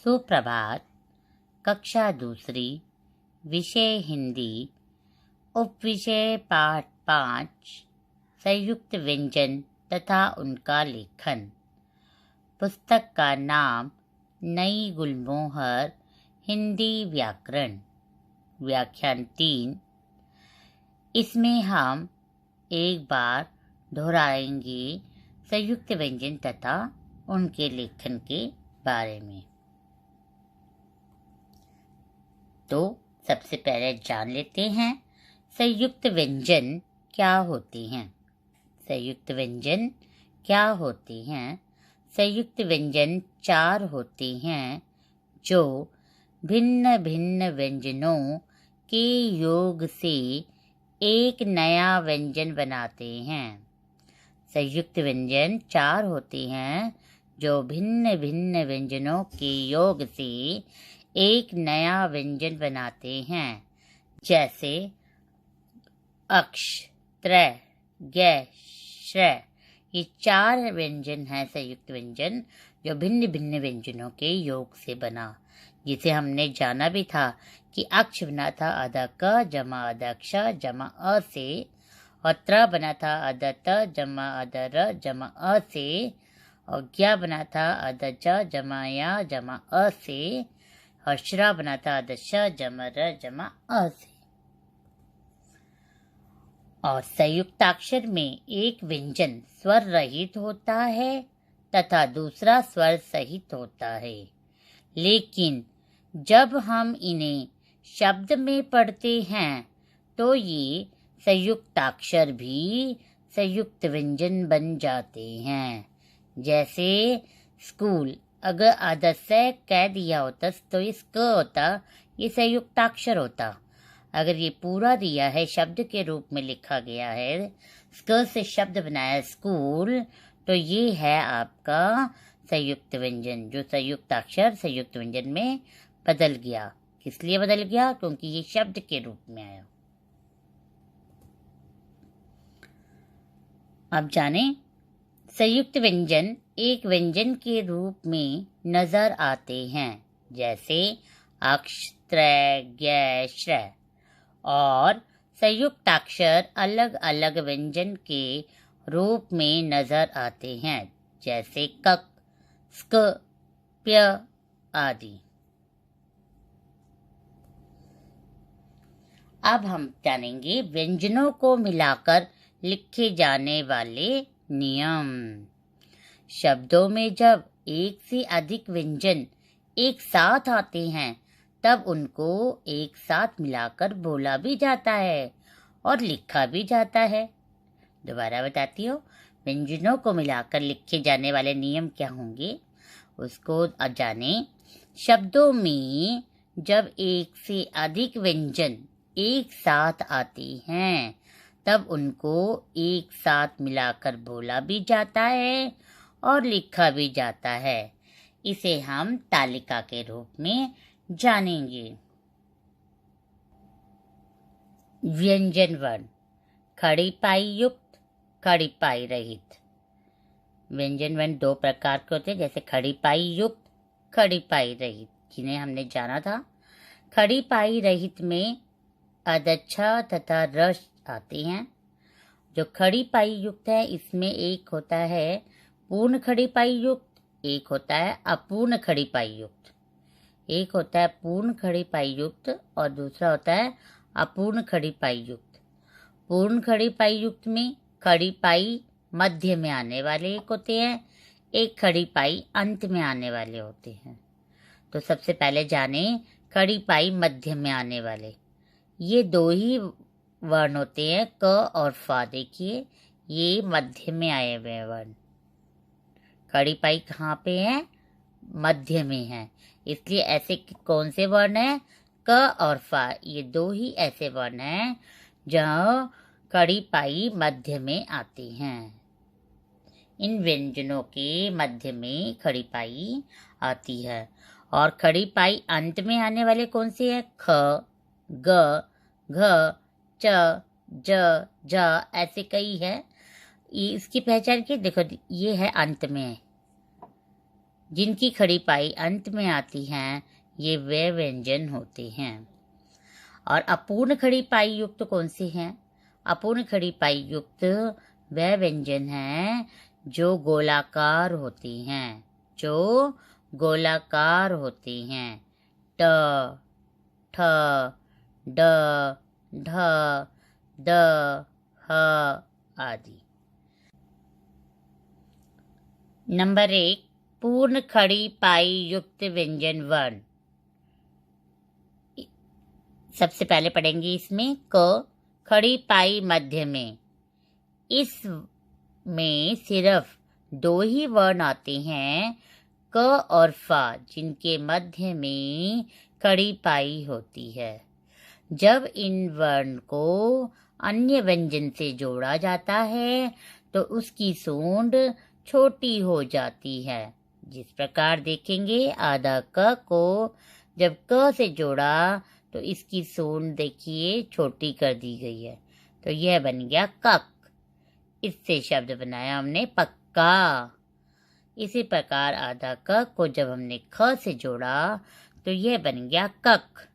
सुप्रभात। कक्षा दूसरी, विषय हिंदी, उपविषय पाठ 5, संयुक्त व्यंजन तथा उनका लेखन। पुस्तक का नाम नई गुलमोहर, हिंदी व्याकरण, व्याख्यान 3। इसमें हम एक बार दोहराएंगे संयुक्त व्यंजन तथा उनके लेखन के बारे में। तो सबसे पहले जान लेते हैं संयुक्त व्यंजन क्या होते हैं। संयुक्त व्यंजन क्या होते हैं? संयुक्त व्यंजन 4 होते हैं जो भिन्न भिन्न व्यंजनों के योग से एक नया व्यंजन बनाते हैं। संयुक्त व्यंजन 4 होते हैं जो भिन्न भिन्न व्यंजनों के योग से एक नया व्यंजन बनाते हैं। जैसे अक्ष, त्रय, गय, श्रय, ये 4 व्यंजन हैं संयुक्त व्यंजन जो भिन्न भिन्न व्यंजनों के योग से बना। जिसे हमने जाना भी था कि अक्ष बना था अदा क जमा अदा क्ष जमा अ से, और त्र बना था अदा त जमा अदा र जमा अ से, और ज्ञ बना था अदा च जमा या जमा अ से, और श्रा बना था अदा श जमा र जमा अ से। और संयुक्ताक्षर में एक व्यंजन स्वर रहित होता है तथा दूसरा स्वर सहित होता है। लेकिन जब हम इन्हें शब्द में पढ़ते हैं तो ये संयुक्ताक्षर भी संयुक्त व्यंजन बन जाते हैं। जैसे स्कूल, अगर आधा से कह दिया होता तो ये क होता, ये संयुक्ताक्षर होता। अगर ये पूरा दिया है, शब्द के रूप में लिखा गया है, क से शब्द बनाया स्कूल, तो ये है आपका संयुक्त व्यंजन, जो संयुक्ताक्षर संयुक्त व्यंजन में बदल गया। किस लिए बदल गया? क्योंकि ये शब्द के रूप में आया। अब जाने संयुक्त व्यंजन एक व्यंजन के रूप में नजर आते हैं। जैसे अक्ष, त्रय, ज्ञ, श्रय। और संयुक्ताक्षर अलग अलग व्यंजन के रूप में नजर आते हैं। जैसे कक, स्क, प्य आदि। अब हम जानेंगे व्यंजनों को मिलाकर लिखे जाने वाले नियम। शब्दों में जब एक से अधिक व्यंजन एक साथ आते हैं तब उनको एक साथ मिलाकर बोला भी जाता है और लिखा भी जाता है। दोबारा बताती हूँ, व्यंजनों को मिलाकर लिखे जाने वाले नियम क्या होंगे उसको जाने। शब्दों में जब एक से अधिक व्यंजन एक साथ आते हैं तब उनको एक साथ मिलाकर बोला भी जाता है और लिखा भी जाता है। इसे हम तालिका के रूप में जानेंगे। व्यंजन वर्ण, खड़ी पाई युक्त, खड़ी पाई रहित। व्यंजन वर्ण 2 प्रकार के होते हैं, जैसे खड़ी पाई युक्त, खड़ी पाई रहित, जिन्हें हमने जाना था। खड़ी पाई रहित में अदच्छा तथा रस आते हैं। जो खड़ी पाई युक्त है इसमें एक होता है पूर्ण खड़ी पाई युक्त, एक होता है अपूर्ण खड़ी पाई युक्त। एक होता है पूर्ण खड़ी पाई युक्त और दूसरा होता है अपूर्ण खड़ी पाई युक्त। पूर्ण खड़ी पाई युक्त में खड़ी पाई मध्य में आने वाले एक होते हैं, एक खड़ी पाई अंत में आने वाले होते हैं। तो सबसे पहले जाने खड़ी पाई मध्य में आने वाले। ये 2 ही वर्ण होते हैं, क और फा। देखिए ये मध्य में आए हुए वर्ण। खड़ी पाई कहाँ पे है? मध्य में है। इसलिए ऐसे कौन से वर्ण हैं? क और फा, ये 2 ही ऐसे वर्ण हैं जहाँ खड़ी पाई मध्य में आते हैं। इन व्यंजनों के मध्य में खड़ी पाई आती है। और खड़ी पाई अंत में आने वाले कौन से हैं? ख, ग, घ, च, ज, झ, ऐसे कई है। इसकी पहचान की देखो, ये है अंत में, जिनकी खड़ी पाई अंत में आती हैं, ये वे व्यंजन होते हैं। और अपूर्ण खड़ी पाई युक्त कौन से हैं? अपूर्ण खड़ी पाई युक्त वह व्यंजन हैं जो गोलाकार होती हैं, जो गोलाकार होती हैं। ट, ठ, ड, ढ, द, ह आदि। नंबर 1, पूर्ण खड़ी पाई युक्त व्यंजन वर्ण। सबसे पहले पढ़ेंगे इसमें क, खड़ी पाई मध्य में। इस में सिर्फ 2 ही वर्ण आते हैं, क और फ, जिनके मध्य में खड़ी पाई होती है। जब इन वर्ण को अन्य व्यंजन से जोड़ा जाता है तो उसकी सूंड छोटी हो जाती है। जिस प्रकार देखेंगे, आधा क को जब क से जोड़ा तो इसकी सूंड देखिए छोटी कर दी गई है, तो यह बन गया कक। इससे शब्द बनाया हमने पक्का। इसी प्रकार आधा क को जब हमने ख से जोड़ा तो यह बन गया कक।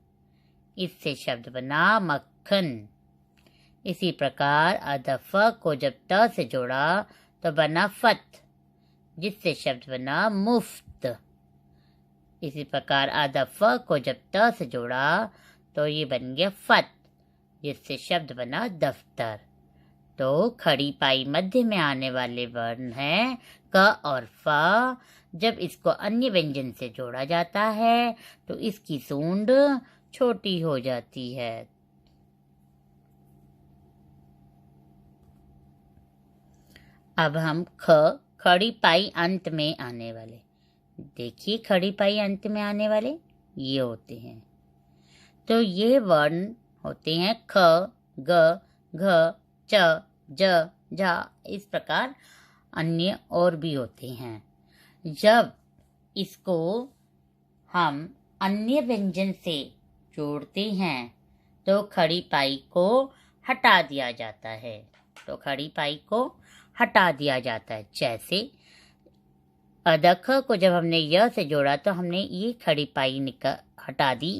इससे शब्द बना मक्खन। इसी प्रकार आधा फ को जब त से जोड़ा तो बना फत, जिससे शब्द बना मुफ्त। इसी प्रकार आधा फ को जब त से जोड़ा तो ये बन गया फत, जिससे शब्द बना दफ्तर। तो खड़ी पाई मध्य में आने वाले वर्ण हैं क और फ। जब इसको अन्य व्यंजन से जोड़ा जाता है तो इसकी सूंड छोटी हो जाती है। अब हम ख, खड़ी पाई अंत में आने वाले। देखिए, खड़ी पाई अंत में आने वाले ये होते हैं। तो ये वर्ण होते हैं ख, ग, घ, च, ज, झ। इस प्रकार अन्य और भी होते हैं। जब इसको हम अन्य व्यंजन से जोड़ते हैं तो खड़ी पाई को हटा दिया जाता है। तो खड़ी पाई को हटा दिया जाता है। जैसे अदख को जब हमने य से जोड़ा तो हमने ये खड़ी पाई हटा दी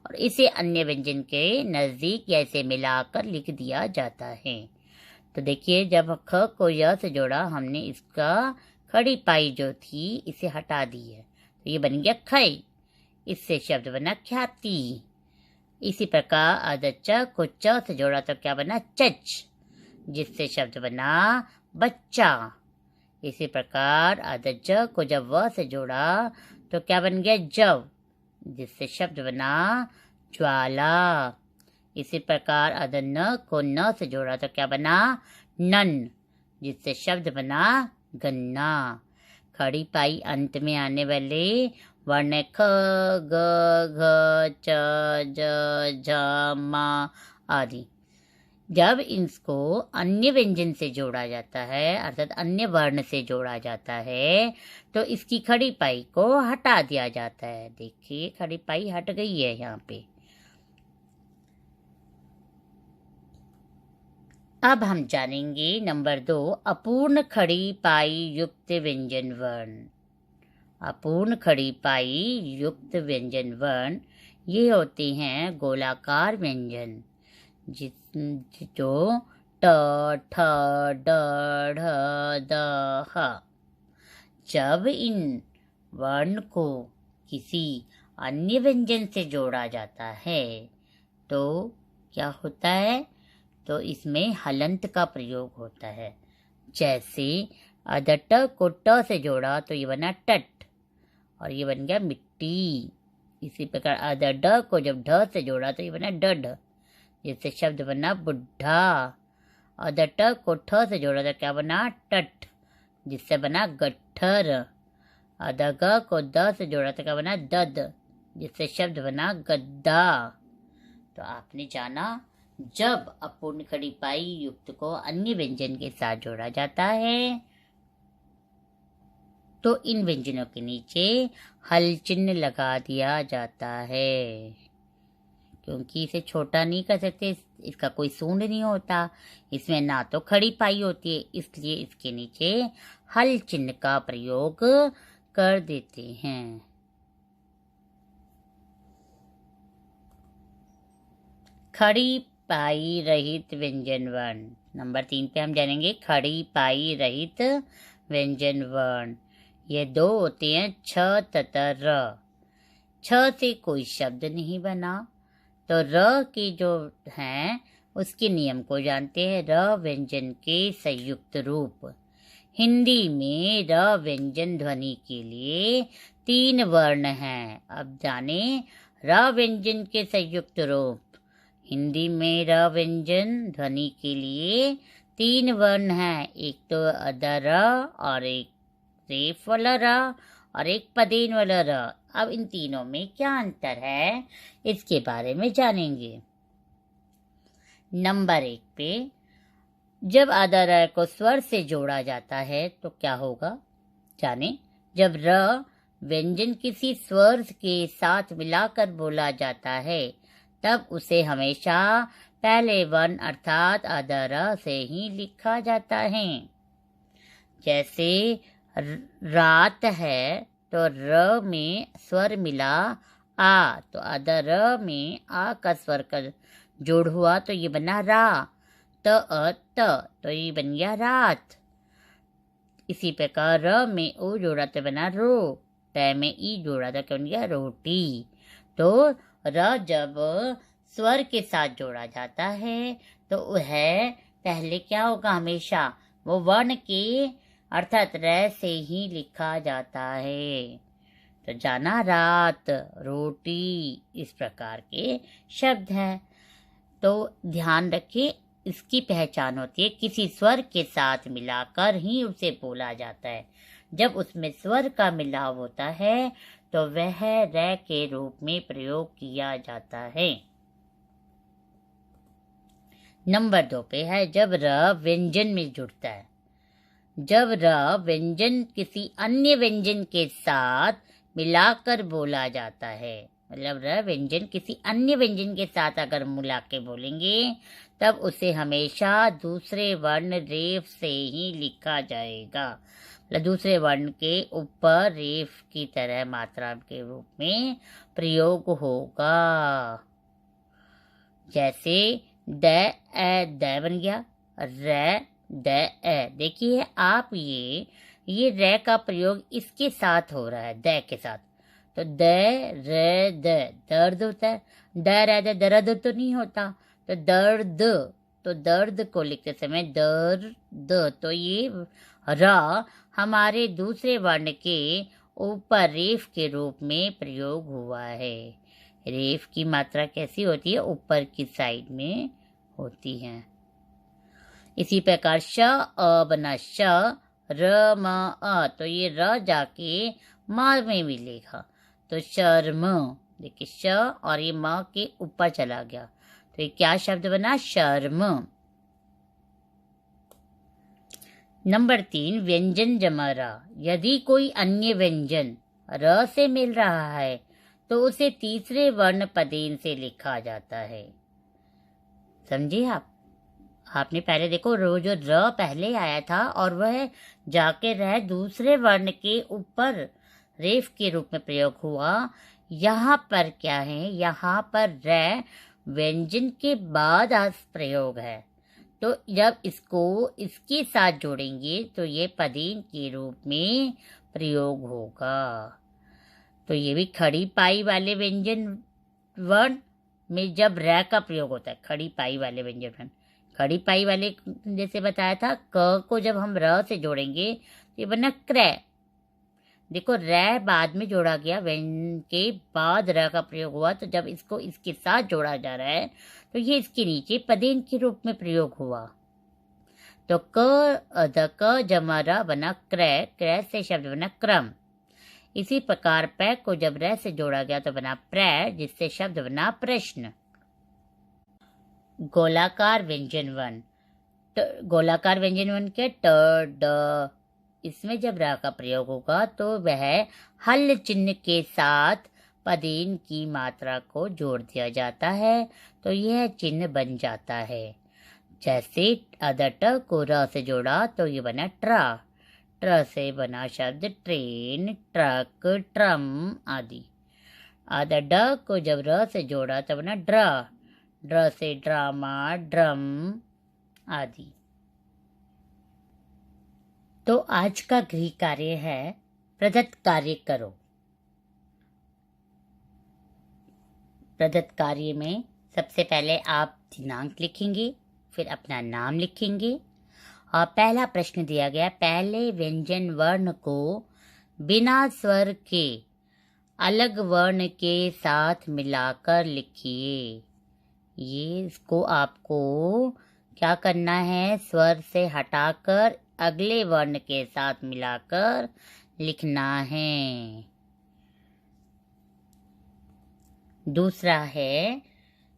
और इसे अन्य व्यंजन के नजदीक या इसे मिलाकर लिख दिया जाता है। तो देखिए, जब ख को य से जोड़ा हमने इसका खड़ी पाई जो थी इसे हटा दी है, तो ये बन गया खय। इससे शब्द बना ख्याति। इसी प्रकार अदच को च से जोड़ा तो क्या बना चच, जिससे शब्द बना बच्चा। इसी प्रकार अदज को जब व से जोड़ा तो क्या बन गया जव, जिससे शब्द बना ज्वाला। इसी प्रकार अदन को न से जोड़ा तो क्या बना नन, जिससे शब्द बना गन्ना। खड़ी पाई अंत में आने वाले वर्ण ख, ग, घ, च, ज, झ, म आदि। जब इसको अन्य व्यंजन से जोड़ा जाता है, अर्थात अन्य वर्ण से जोड़ा जाता है, तो इसकी खड़ी पाई को हटा दिया जाता है। देखिए, खड़ी पाई हट गई है यहाँ पे। अब हम जानेंगे नंबर 2, अपूर्ण खड़ी पाई युक्त व्यंजन वर्ण। अपूर्ण खड़ी पाई युक्त व्यंजन वर्ण ये होते हैं गोलाकार व्यंजन, जो ट, ठ, ड, ढ, द, ह। जब इन वर्ण को किसी अन्य व्यंजन से जोड़ा जाता है तो क्या होता है? तो इसमें हलंत का प्रयोग होता है। जैसे अदट को ट से जोड़ा तो ये बना टट और ये बन गया मिट्टी। इसी प्रकार अदड को जब ढ से जोड़ा तो ये बना डड, जिससे शब्द बना बुढ़ा। अदट को ठ से जोड़ा तो क्या बना टट, जिससे बना गट्ठर। अदग को द से जोड़ा तो क्या बना दद, जिससे शब्द बना गद्दा। तो आपने जाना, जब अपूर्ण खड़ी पाई युक्त को अन्य व्यंजन के साथ जोड़ा जाता है तो इन व्यंजनों के नीचे हल चिन्ह लगा दिया जाता है, क्योंकि इसे छोटा नहीं कर सकते, इसका कोई सूंड नहीं होता, इसमें ना तो खड़ी पाई होती है, इसलिए इसके नीचे हल चिन्ह का प्रयोग कर देते हैं। खड़ी पाई रहित व्यंजन वर्ण। नंबर 3 पे हम जानेंगे खड़ी पाई रहित व्यंजन वर्ण। ये दो होते हैं छ तथा र। छ से कोई शब्द नहीं बना, तो र के जो हैं उसके नियम को जानते हैं। र व्यंजन के संयुक्त रूप। हिंदी में र व्यंजन ध्वनि के लिए 3 वर्ण हैं। अब जाने र व्यंजन के संयुक्त रूप। हिंदी में र व्यंजन ध्वनि के लिए 3 वर्ण हैं। एक तो अदर और एक रेफ वाला र और एक पदेन वाला र। अब इन तीनों में क्या अंतर है इसके बारे में जानेंगे। नंबर 1 पे जब आधा र को स्वर से जोड़ा जाता है तो क्या होगा जाने। जब र व्यंजन किसी स्वर के साथ मिलाकर बोला जाता है तब उसे हमेशा पहले वर्ण अर्थात आधा र से ही लिखा जाता है। जैसे रात है तो र में स्वर मिला आ, तो आधा र में आ का स्वर का जोड़ हुआ तो ये बना रा। तो ये बन गया रात। इसी प्रकार र में ओ जोड़ा तो बना रो, ट में ई जोड़ा तो क्या बन गया रोटी। तो र जब स्वर के साथ जोड़ा जाता है तो वह पहले क्या होगा हमेशा वो वर्ण के अर्थात र से ही लिखा जाता है। तो जाना रात, रोटी, इस प्रकार के शब्द हैं। तो ध्यान रखिए इसकी पहचान होती है किसी स्वर के साथ मिलाकर ही उसे बोला जाता है। जब उसमें स्वर का मिलाव होता है तो वह र के रूप में प्रयोग किया जाता है। नंबर 2 पे है जब र व्यंजन में जुड़ता है। जब र व्यंजन किसी अन्य व्यंजन के साथ मिलाकर बोला जाता है, मतलब र व्यंजन किसी अन्य व्यंजन के साथ अगर मिला के बोलेंगे तब उसे हमेशा दूसरे वर्ण रेफ से ही लिखा जाएगा। मतलब दूसरे वर्ण के ऊपर रेफ की तरह मात्रा के रूप में प्रयोग होगा। जैसे द बन गया र देखिए आप ये र का प्रयोग इसके साथ हो रहा है द के साथ। तो दर्द होता है, दर्द तो नहीं होता। तो दर्द को लिखते समय दर्द, तो ये र हमारे दूसरे वर्ण के ऊपर रेफ के रूप में प्रयोग हुआ है। रेफ की मात्रा कैसी होती है ऊपर की साइड में होती है। इसी प्रकार श अ बना श र म अ, तो ये र जाके म में मिलेगा। तो शर्म, देखिए श और ये म के ऊपर चला गया तो ये क्या शब्द बना शर्म। नंबर 3 व्यंजन जमा र। यदि कोई अन्य व्यंजन र से मिल रहा है तो उसे तीसरे वर्ण पदेन से लिखा जाता है। समझिए आपने पहले देखो जो र पहले आया था और वह जाके रह दूसरे वर्ण के ऊपर रेफ के रूप में प्रयोग हुआ। यहाँ पर क्या है, यहाँ पर र व्यंजन के बाद प्रयोग है। तो जब इसको इसके साथ जोड़ेंगे तो ये पदेन के रूप में प्रयोग होगा। तो ये भी खड़ी पाई वाले व्यंजन वर्ण में जब र का प्रयोग होता है, खड़ी पाई वाले व्यंजन वर्ण, खड़ी पाई वाले जैसे बताया था क को जब हम र से जोड़ेंगे तो ये बना क्र। देखो र बाद में जोड़ा गया, व्यंजन के बाद र का प्रयोग हुआ, तो जब इसको इसके साथ जोड़ा जा रहा है तो ये इसके नीचे पदेन के रूप में प्रयोग हुआ। तो क जमा र बना क्र से शब्द बना क्रम। इसी प्रकार पै को जब र से जोड़ा गया तो बना प्र, जिससे शब्द बना प्रश्न। गोलाकार व्यंजन वर्ण। गोलाकार व्यंजन वर्ण के ट ड, इसमें जब र का प्रयोग होगा तो वह हल चिन्ह के साथ पदेन की मात्रा को जोड़ दिया जाता है तो यह चिन्ह बन जाता है। जैसे अदट को र से जोड़ा तो ये बना ट्रा। ट्र से बना शब्द ट्रेन, ट्रक, ट्रम आदि। आधा ड को जब र से जोड़ा तो बना ड्र, ड्र से ड्रामा, ड्रम आदि। तो आज का गृह कार्य है प्रदत्त कार्य करो। प्रदत्त कार्य में सबसे पहले आप दिनांक लिखेंगे, फिर अपना नाम लिखेंगे और पहला प्रश्न दिया गया, पहले व्यंजन वर्ण को बिना स्वर के अलग वर्ण के साथ मिलाकर लिखिए। ये इसको आपको क्या करना है, स्वर से हटाकर अगले वर्ण के साथ मिलाकर लिखना है। दूसरा है,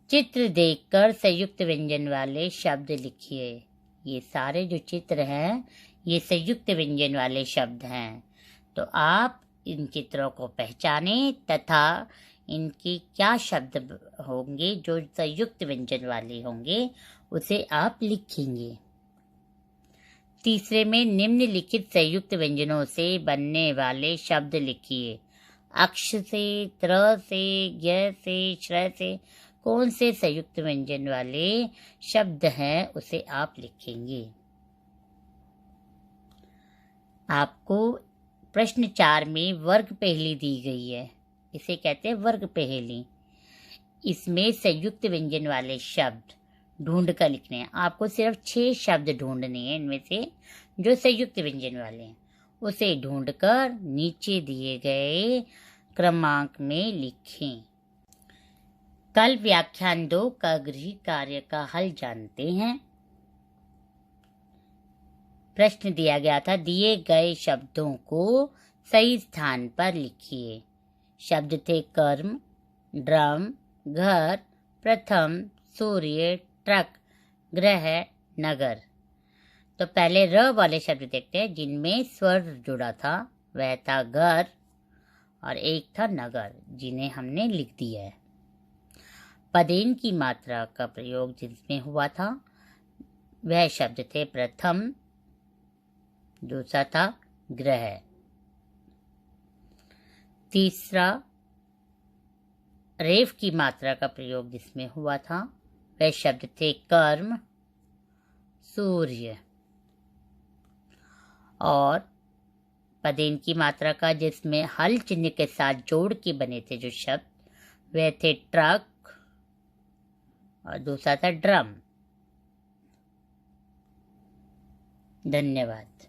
चित्र देखकर संयुक्त व्यंजन वाले शब्द लिखिए। ये सारे जो चित्र हैं ये संयुक्त व्यंजन वाले शब्द हैं, तो आप इन चित्रों को पहचानें तथा इनकी क्या शब्द होंगे जो संयुक्त व्यंजन वाले होंगे उसे आप लिखेंगे। तीसरे में निम्नलिखित संयुक्त व्यंजनों से बनने वाले शब्द लिखिए। अक्ष से, त्र से, ज्ञ से, श्र से कौन से संयुक्त व्यंजन वाले शब्द हैं उसे आप लिखेंगे। आपको प्रश्न 4 में वर्ग पहेली दी गई है, इसे कहते हैं वर्ग पहेली। इसमें संयुक्त व्यंजन वाले शब्द ढूंढ कर लिखने हैं। आपको सिर्फ 6 शब्द ढूंढने हैं इनमें से जो संयुक्त व्यंजन वाले हैं, उसे ढूंढकर नीचे दिए गए क्रमांक में लिखें। कल व्याख्यान 2 का गृह कार्य का हल जानते हैं। प्रश्न दिया गया था, दिए गए शब्दों को सही स्थान पर लिखिए। शब्द थे कर्म, ड्रम, घर, प्रथम, सूर्य, ट्रक, ग्रह, नगर। तो पहले र वाले शब्द देखते हैं जिनमें स्वर जुड़ा था, वह था घर और एक था नगर, जिन्हें हमने लिख दिया है। पदेन की मात्रा का प्रयोग जिसमें हुआ था वह शब्द थे प्रथम, दूसरा था ग्रह। तीसरा रेफ की मात्रा का प्रयोग जिसमें हुआ था वह शब्द थे कर्म, सूर्य। और पदेन की मात्रा का जिसमें हल चिन्ह के साथ जोड़ के बने थे जो शब्द वह थे ट्रक और दूसरा था ड्रम। धन्यवाद।